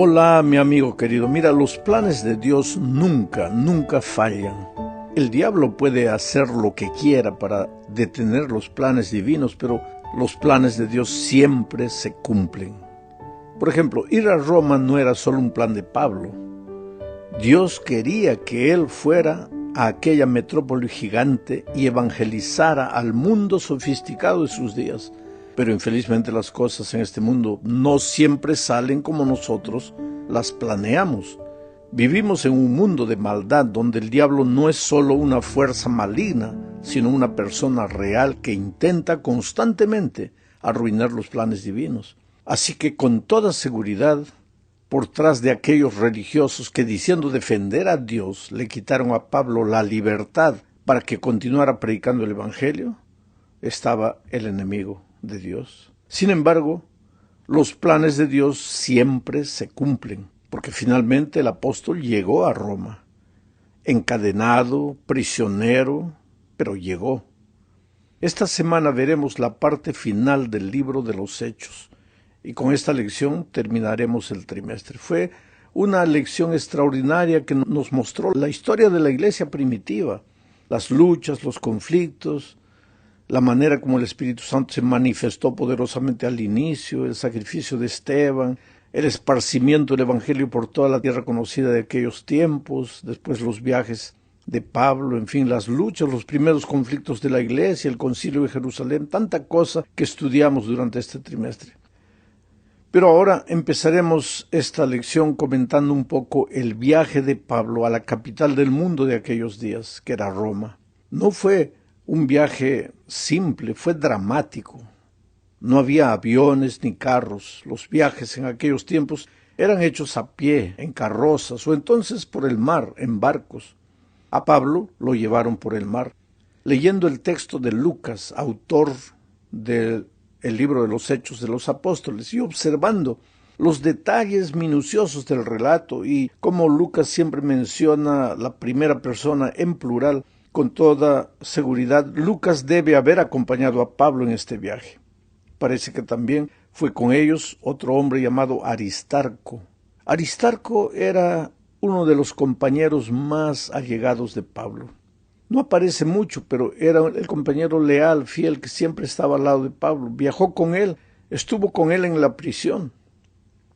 Hola, mi amigo querido. Mira, los planes de Dios nunca fallan. El diablo puede hacer lo que quiera para detener los planes divinos, pero los planes de Dios siempre se cumplen. Por ejemplo, ir a Roma no era solo un plan de Pablo. Dios quería que él fuera a aquella metrópoli gigante y evangelizara al mundo sofisticado de sus días. Pero infelizmente las cosas en este mundo no siempre salen como nosotros las planeamos. Vivimos en un mundo de maldad donde el diablo no es solo una fuerza maligna, sino una persona real que intenta constantemente arruinar los planes divinos. Así que con toda seguridad, por tras de aquellos religiosos que diciendo defender a Dios le quitaron a Pablo la libertad para que continuara predicando el Evangelio, estaba el enemigo de Dios. Sin embargo, los planes de Dios siempre se cumplen, porque finalmente el apóstol llegó a Roma, encadenado, prisionero, pero llegó. Esta semana veremos la parte final del libro de los Hechos, y con esta lección terminaremos el trimestre. Fue una lección extraordinaria que nos mostró la historia de la iglesia primitiva, las luchas, los conflictos, la manera como el Espíritu Santo se manifestó poderosamente al inicio, el sacrificio de Esteban, el esparcimiento del Evangelio por toda la tierra conocida de aquellos tiempos, después los viajes de Pablo, en fin, las luchas, los primeros conflictos de la iglesia, el concilio de Jerusalén, tanta cosa que estudiamos durante este trimestre. Pero ahora empezaremos esta lección comentando un poco el viaje de Pablo a la capital del mundo de aquellos días, que era Roma. No fue un viaje simple, fue dramático. No había aviones ni carros. Los viajes en aquellos tiempos eran hechos a pie, en carrozas o entonces por el mar, en barcos. A Pablo lo llevaron por el mar. Leyendo el texto de Lucas, autor del libro de los Hechos de los Apóstoles, y observando los detalles minuciosos del relato y como Lucas siempre menciona la primera persona en plural, con toda seguridad, Lucas debe haber acompañado a Pablo en este viaje. Parece que también fue con ellos otro hombre llamado Aristarco. Aristarco era uno de los compañeros más allegados de Pablo. No aparece mucho, pero era el compañero leal, fiel, que siempre estaba al lado de Pablo. Viajó con él, estuvo con él en la prisión.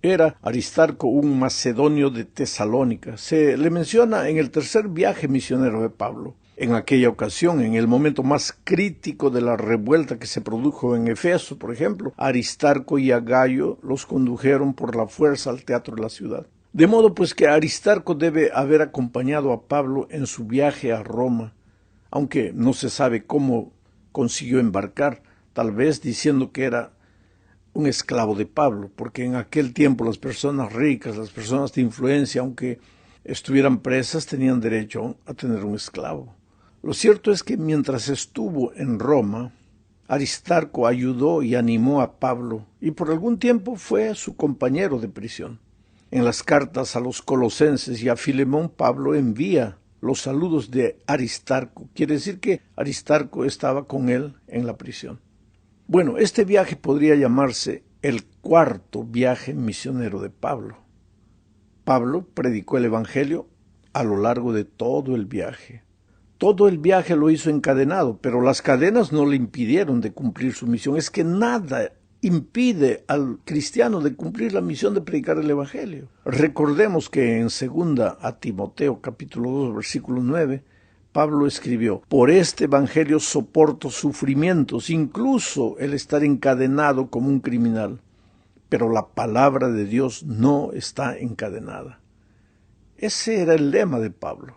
Era Aristarco un macedonio de Tesalónica. Se le menciona en el tercer viaje misionero de Pablo. En aquella ocasión, en el momento más crítico de la revuelta que se produjo en Efeso, por ejemplo, Aristarco y a Gayo los condujeron por la fuerza al teatro de la ciudad. De modo pues que Aristarco debe haber acompañado a Pablo en su viaje a Roma, aunque no se sabe cómo consiguió embarcar, tal vez diciendo que era un esclavo de Pablo, porque en aquel tiempo las personas ricas, las personas de influencia, aunque estuvieran presas, tenían derecho a tener un esclavo. Lo cierto es que mientras estuvo en Roma, Aristarco ayudó y animó a Pablo y por algún tiempo fue su compañero de prisión. En las cartas a los Colosenses y a Filemón, Pablo envía los saludos de Aristarco. Quiere decir que Aristarco estaba con él en la prisión. Bueno, este viaje podría llamarse el cuarto viaje misionero de Pablo. Pablo predicó el Evangelio a lo largo de todo el viaje. Todo el viaje lo hizo encadenado, pero las cadenas no le impidieron de cumplir su misión. Es que nada impide al cristiano de cumplir la misión de predicar el Evangelio. Recordemos que en 2 a Timoteo, capítulo 2, versículo 9, Pablo escribió: por este Evangelio soporto sufrimientos, incluso el estar encadenado como un criminal. Pero la palabra de Dios no está encadenada. Ese era el lema de Pablo.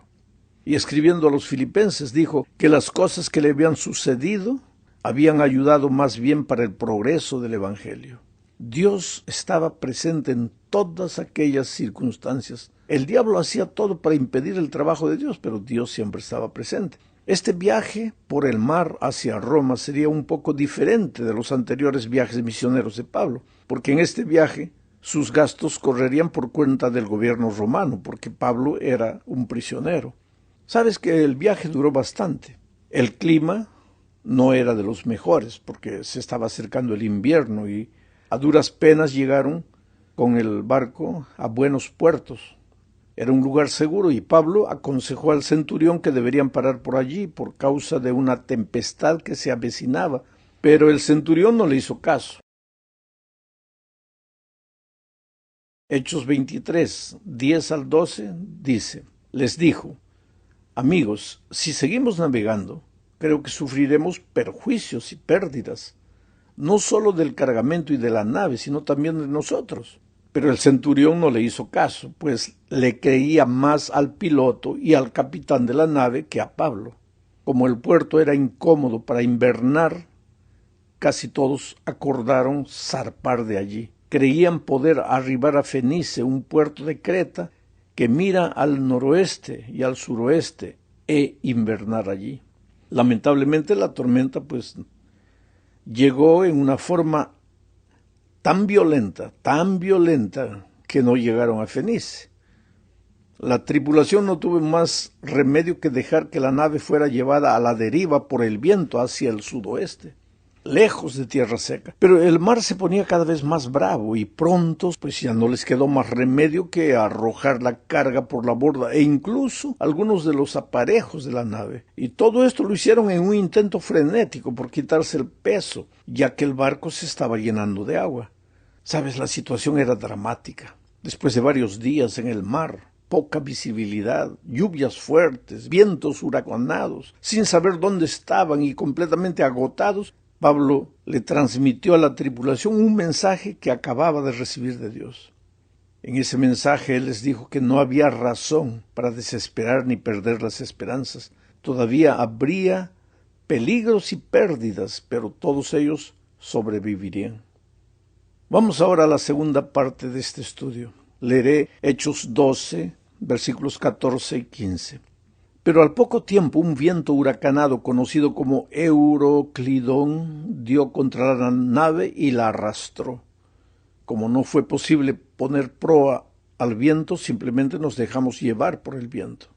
Y escribiendo a los filipenses dijo que las cosas que le habían sucedido habían ayudado más bien para el progreso del Evangelio. Dios estaba presente en todas aquellas circunstancias. El diablo hacía todo para impedir el trabajo de Dios, pero Dios siempre estaba presente. Este viaje por el mar hacia Roma sería un poco diferente de los anteriores viajes misioneros de Pablo, porque en este viaje sus gastos correrían por cuenta del gobierno romano, porque Pablo era un prisionero. Sabes que el viaje duró bastante. El clima no era de los mejores, porque se estaba acercando el invierno y a duras penas llegaron con el barco a buenos puertos. Era un lugar seguro y Pablo aconsejó al centurión que deberían parar por allí por causa de una tempestad que se avecinaba, pero el centurión no le hizo caso. Hechos 23, 10 al 12 dice, les dijo, amigos, si seguimos navegando, creo que sufriremos perjuicios y pérdidas, no solo del cargamento y de la nave, sino también de nosotros. Pero el centurión no le hizo caso, pues le creía más al piloto y al capitán de la nave que a Pablo. Como el puerto era incómodo para invernar, casi todos acordaron zarpar de allí. Creían poder arribar a Fenice, un puerto de Creta que mira al noroeste y al suroeste, e invernar allí. Lamentablemente la tormenta llegó en una forma tan violenta, que no llegaron a Fenice. La tripulación no tuvo más remedio que dejar que la nave fuera llevada a la deriva por el viento hacia el sudoeste, lejos de tierra seca. Pero el mar se ponía cada vez más bravo y pronto ya no les quedó más remedio que arrojar la carga por la borda e incluso algunos de los aparejos de la nave. Y todo esto lo hicieron en un intento frenético por quitarse el peso, ya que el barco se estaba llenando de agua. Sabes, la situación era dramática. Después de varios días en el mar, poca visibilidad, lluvias fuertes, vientos huracanados, sin saber dónde estaban y completamente agotados, Pablo le transmitió a la tripulación un mensaje que acababa de recibir de Dios. En ese mensaje él les dijo que no había razón para desesperar ni perder las esperanzas. Todavía habría peligros y pérdidas, pero todos ellos sobrevivirían. Vamos ahora a la segunda parte de este estudio. Leeré Hechos 12, versículos 14 y 15. Pero al poco tiempo un viento huracanado conocido como Euroclidón dio contra la nave y la arrastró. Como no fue posible poner proa al viento, simplemente nos dejamos llevar por el viento.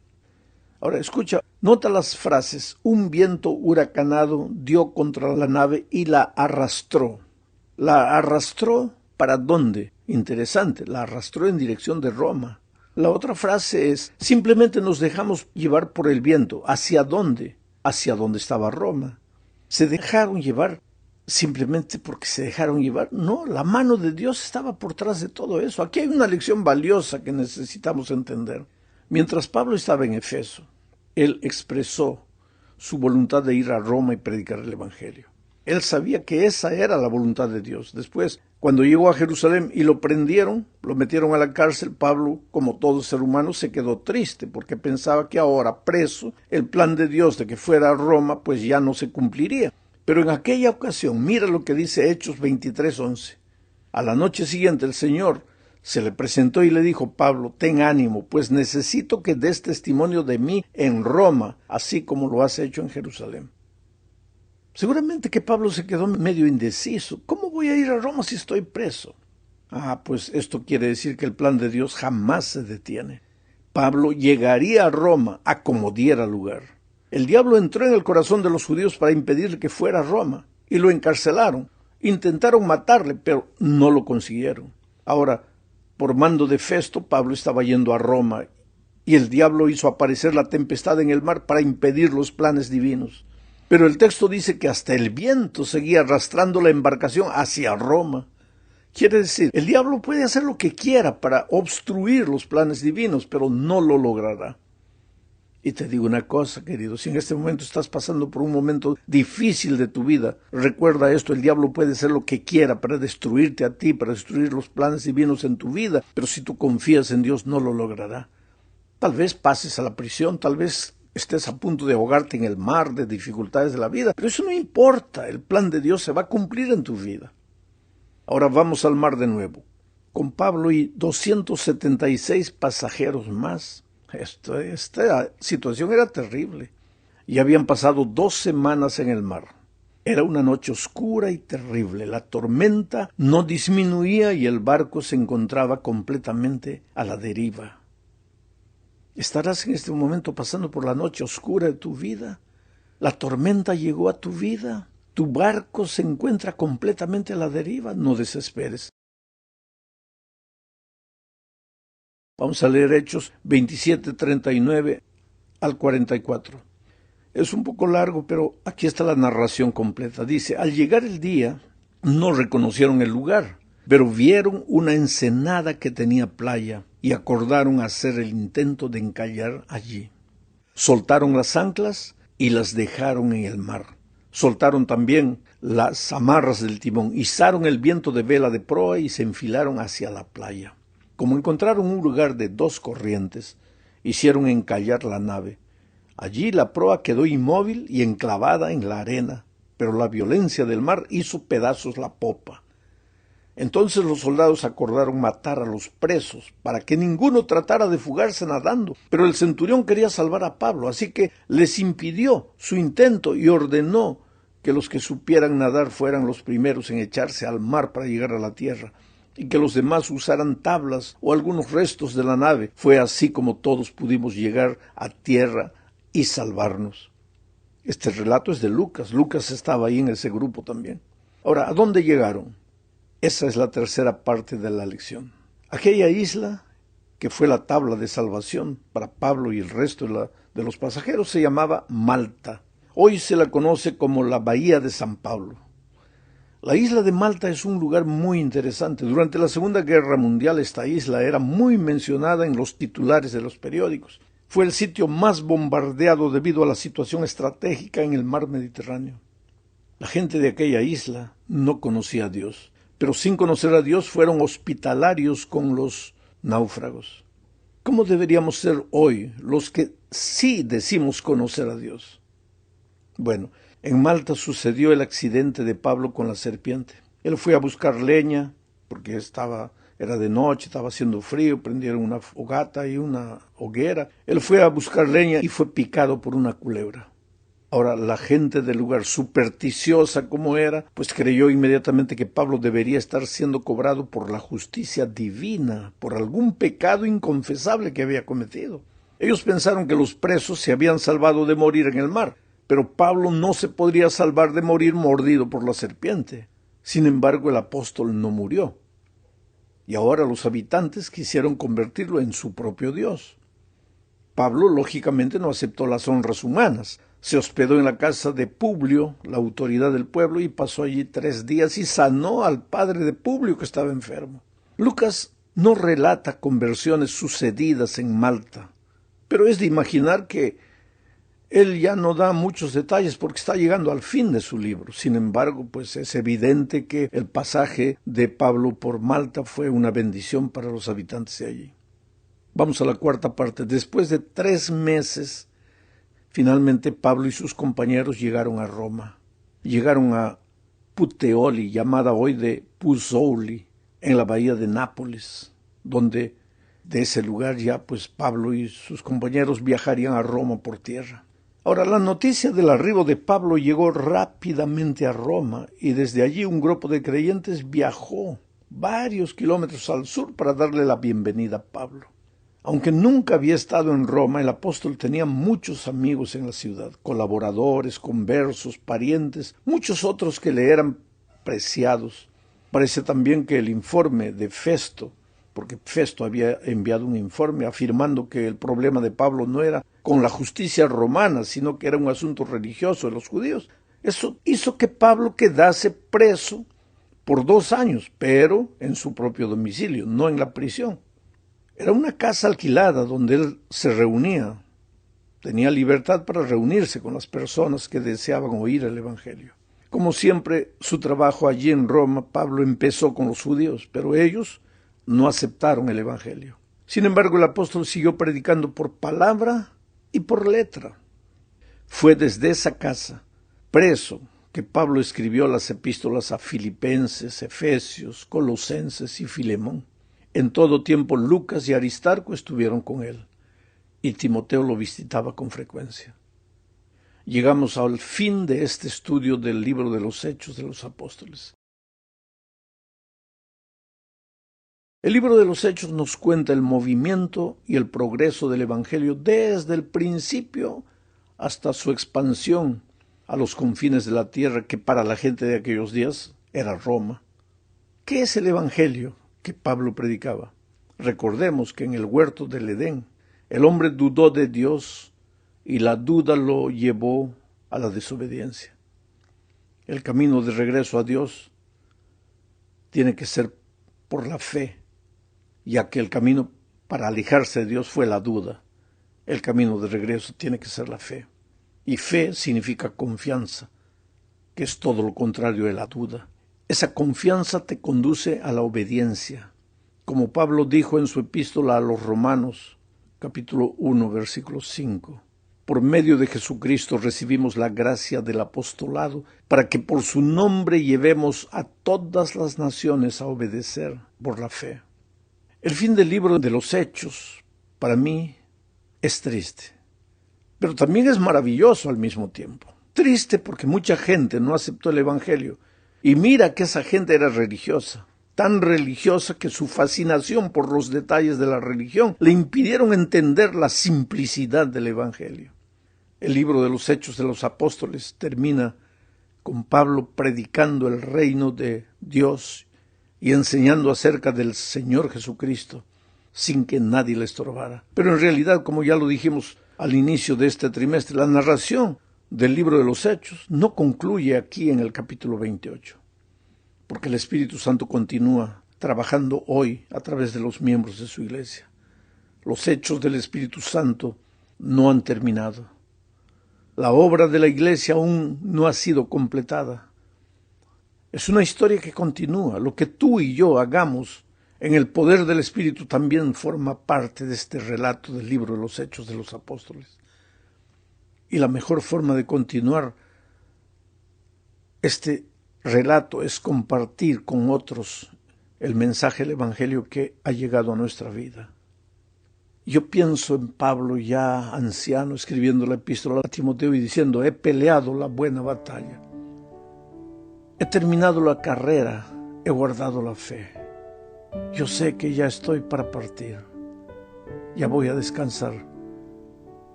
Ahora escucha, nota las frases, un viento huracanado dio contra la nave y la arrastró. ¿La arrastró para dónde? Interesante, la arrastró en dirección de Roma. La otra frase es, simplemente nos dejamos llevar por el viento. ¿Hacia dónde? Hacia donde estaba Roma. ¿Se dejaron llevar simplemente porque se dejaron llevar? No, la mano de Dios estaba por detrás de todo eso. Aquí hay una lección valiosa que necesitamos entender. Mientras Pablo estaba en Efeso, él expresó su voluntad de ir a Roma y predicar el Evangelio. Él sabía que esa era la voluntad de Dios. Después, cuando llegó a Jerusalén y lo prendieron, lo metieron a la cárcel, Pablo, como todo ser humano, se quedó triste porque pensaba que ahora, preso, el plan de Dios de que fuera a Roma, ya no se cumpliría. Pero en aquella ocasión, mira lo que dice Hechos 23:11. A la noche siguiente el Señor se le presentó y le dijo, Pablo, ten ánimo, pues necesito que des testimonio de mí en Roma, así como lo has hecho en Jerusalén. Seguramente que Pablo se quedó medio indeciso. ¿Cómo voy a ir a Roma si estoy preso? Pues esto quiere decir que el plan de Dios jamás se detiene. Pablo llegaría a Roma a como diera lugar. El diablo entró en el corazón de los judíos para impedirle que fuera a Roma y lo encarcelaron. Intentaron matarle, pero no lo consiguieron. Ahora, por mando de Festo, Pablo estaba yendo a Roma y el diablo hizo aparecer la tempestad en el mar para impedir los planes divinos. Pero el texto dice que hasta el viento seguía arrastrando la embarcación hacia Roma. Quiere decir, el diablo puede hacer lo que quiera para obstruir los planes divinos, pero no lo logrará. Y te digo una cosa, querido, si en este momento estás pasando por un momento difícil de tu vida, recuerda esto, el diablo puede hacer lo que quiera para destruirte a ti, para destruir los planes divinos en tu vida, pero si tú confías en Dios no lo logrará. Tal vez pases a la prisión, tal vez estés a punto de ahogarte en el mar de dificultades de la vida, pero eso no importa, el plan de Dios se va a cumplir en tu vida. Ahora vamos al mar de nuevo, con Pablo y 276 pasajeros más. Esta situación era terrible. Y habían pasado 2 semanas en el mar. Era una noche oscura y terrible. La tormenta no disminuía y el barco se encontraba completamente a la deriva. ¿Estarás en este momento pasando por la noche oscura de tu vida? ¿La tormenta llegó a tu vida? ¿Tu barco se encuentra completamente a la deriva? No desesperes. Vamos a leer Hechos 27, 39 al 44. Es un poco largo, pero aquí está la narración completa. Dice, al llegar el día, no reconocieron el lugar, pero vieron una ensenada que tenía playa y acordaron hacer el intento de encallar allí. Soltaron las anclas y las dejaron en el mar. Soltaron también las amarras del timón, izaron el viento de vela de proa y se enfilaron hacia la playa. Como encontraron un lugar de 2 corrientes, hicieron encallar la nave. Allí la proa quedó inmóvil y enclavada en la arena, pero la violencia del mar hizo pedazos la popa. Entonces los soldados acordaron matar a los presos, para que ninguno tratara de fugarse nadando. Pero el centurión quería salvar a Pablo, así que les impidió su intento y ordenó que los que supieran nadar fueran los primeros en echarse al mar para llegar a la tierra, y que los demás usaran tablas o algunos restos de la nave. Fue así como todos pudimos llegar a tierra y salvarnos. Este relato es de Lucas. Lucas estaba ahí en ese grupo también. Ahora, ¿a dónde llegaron? Esa es la tercera parte de la lección. Aquella isla, que fue la tabla de salvación para Pablo y el resto de los pasajeros, se llamaba Malta. Hoy se la conoce como la Bahía de San Pablo. La isla de Malta es un lugar muy interesante. Durante la Segunda Guerra Mundial esta isla era muy mencionada en los titulares de los periódicos. Fue el sitio más bombardeado debido a la situación estratégica en el mar Mediterráneo. La gente de aquella isla no conocía a Dios, pero sin conocer a Dios fueron hospitalarios con los náufragos. ¿Cómo deberíamos ser hoy los que sí decimos conocer a Dios? Bueno, en Malta sucedió el accidente de Pablo con la serpiente. Él fue a buscar leña, porque era de noche, estaba haciendo frío, prendieron una fogata y una hoguera. Él fue a buscar leña y fue picado por una culebra. Ahora, la gente del lugar, supersticiosa como era, pues creyó inmediatamente que Pablo debería estar siendo cobrado por la justicia divina, por algún pecado inconfesable que había cometido. Ellos pensaron que los presos se habían salvado de morir en el mar, pero Pablo no se podría salvar de morir mordido por la serpiente. Sin embargo, el apóstol no murió. Y ahora los habitantes quisieron convertirlo en su propio Dios. Pablo, lógicamente, no aceptó las honras humanas. Se hospedó en la casa de Publio, la autoridad del pueblo, y pasó allí 3 días y sanó al padre de Publio, que estaba enfermo. Lucas no relata conversiones sucedidas en Malta, pero es de imaginar que él ya no da muchos detalles porque está llegando al fin de su libro. Sin embargo, pues es evidente que el pasaje de Pablo por Malta fue una bendición para los habitantes de allí. Vamos a la cuarta parte. Después de 3 meses, finalmente Pablo y sus compañeros llegaron a Roma. Llegaron a Puteoli, llamada hoy de Puzzoli, en la bahía de Nápoles, donde de ese lugar ya pues Pablo y sus compañeros viajarían a Roma por tierra. Ahora, la noticia del arribo de Pablo llegó rápidamente a Roma y desde allí un grupo de creyentes viajó varios kilómetros al sur para darle la bienvenida a Pablo. Aunque nunca había estado en Roma, el apóstol tenía muchos amigos en la ciudad, colaboradores, conversos, parientes, muchos otros que le eran preciados. Parece también que el informe de Festo, porque Festo había enviado un informe afirmando que el problema de Pablo no era con la justicia romana, sino que era un asunto religioso de los judíos. Eso hizo que Pablo quedase preso por 2 años, pero en su propio domicilio, no en la prisión. Era una casa alquilada donde él se reunía. Tenía libertad para reunirse con las personas que deseaban oír el Evangelio. Como siempre, su trabajo allí en Roma, Pablo empezó con los judíos, pero ellos no aceptaron el Evangelio. Sin embargo, el apóstol siguió predicando por palabra y por letra. Fue desde esa casa, preso, que Pablo escribió las epístolas a Filipenses, Efesios, Colosenses y Filemón. En todo tiempo Lucas y Aristarco estuvieron con él, y Timoteo lo visitaba con frecuencia. Llegamos al fin de este estudio del libro de los Hechos de los Apóstoles. El libro de los Hechos nos cuenta el movimiento y el progreso del Evangelio desde el principio hasta su expansión a los confines de la tierra, que para la gente de aquellos días era Roma. ¿Qué es el Evangelio que Pablo predicaba? Recordemos que en el huerto del Edén, el hombre dudó de Dios y la duda lo llevó a la desobediencia. El camino de regreso a Dios tiene que ser por la fe, ya que el camino para alejarse de Dios fue la duda. El camino de regreso tiene que ser la fe. Y fe significa confianza, que es todo lo contrario de la duda. Esa confianza te conduce a la obediencia. Como Pablo dijo en su epístola a los Romanos, capítulo 1, versículo 5. Por medio de Jesucristo recibimos la gracia del apostolado para que por su nombre llevemos a todas las naciones a obedecer por la fe. El fin del libro de los Hechos, para mí, es triste, pero también es maravilloso al mismo tiempo. Triste porque mucha gente no aceptó el Evangelio. Y mira que esa gente era religiosa, tan religiosa que su fascinación por los detalles de la religión le impidieron entender la simplicidad del Evangelio. El libro de los Hechos de los Apóstoles termina con Pablo predicando el reino de Dios y enseñando acerca del Señor Jesucristo sin que nadie le estorbara. Pero en realidad, como ya lo dijimos al inicio de este trimestre, la narración del libro de los Hechos no concluye aquí en el capítulo 28, porque el Espíritu Santo continúa trabajando hoy a través de los miembros de su iglesia. Los hechos del Espíritu Santo no han terminado. La obra de la iglesia aún no ha sido completada. Es una historia que continúa. Lo que tú y yo hagamos en el poder del Espíritu también forma parte de este relato del libro de los Hechos de los Apóstoles. Y la mejor forma de continuar este relato es compartir con otros el mensaje del Evangelio que ha llegado a nuestra vida. Yo pienso en Pablo ya anciano escribiendo la epístola a Timoteo y diciendo: he peleado la buena batalla, he terminado la carrera, he guardado la fe. Yo sé que ya estoy para partir, ya voy a descansar,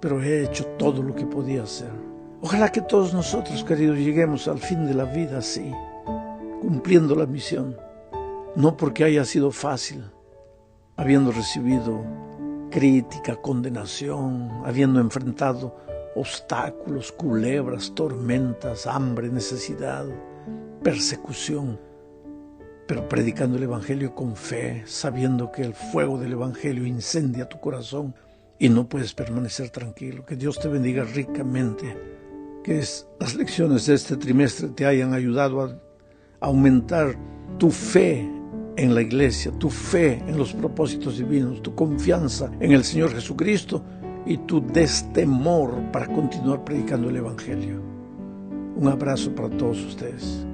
pero he hecho todo lo que podía hacer. Ojalá que todos nosotros, queridos, lleguemos al fin de la vida así, cumpliendo la misión, no porque haya sido fácil, habiendo recibido crítica, condenación, habiendo enfrentado obstáculos, culebras, tormentas, hambre, necesidad, persecución, pero predicando el Evangelio con fe, sabiendo que el fuego del Evangelio incendia tu corazón y no puedes permanecer tranquilo. Que Dios te bendiga ricamente, que las lecciones de este trimestre te hayan ayudado a aumentar tu fe en la iglesia, tu fe en los propósitos divinos, tu confianza en el Señor Jesucristo y tu destemor para continuar predicando el Evangelio. Un abrazo para todos ustedes.